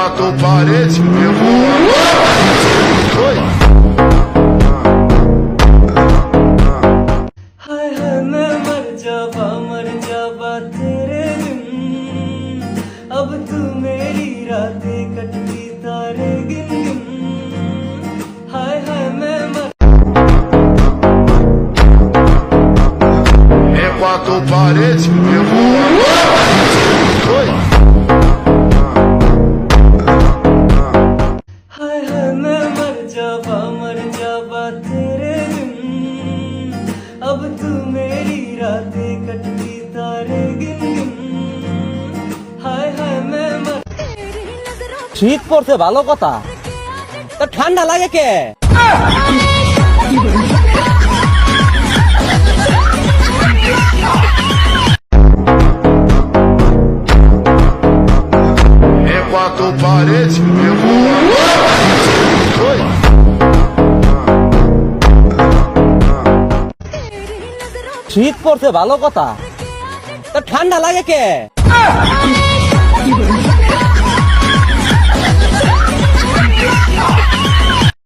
quatro paredes, eu vou. Oi. हाय हाय मैं मर जावा तेरे बिन अब तू मेरी रातें कटती तारे गिन गिन हाय हाय मैं मर Quatro paredes, eu vou. Oi. हाय हाय मैं मर जावा तेरे बिन अब तू मेरी रातें कटती तारे गिन गिन हाय हाय मैं मर শীত পড়ছে ভালো কথা, তা ঠান্ডা লাগে কে? Quatro paredes, eu vou. Oi. শীত পড়ছে ভালো কথা, তা ঠান্ডা লাগে কে?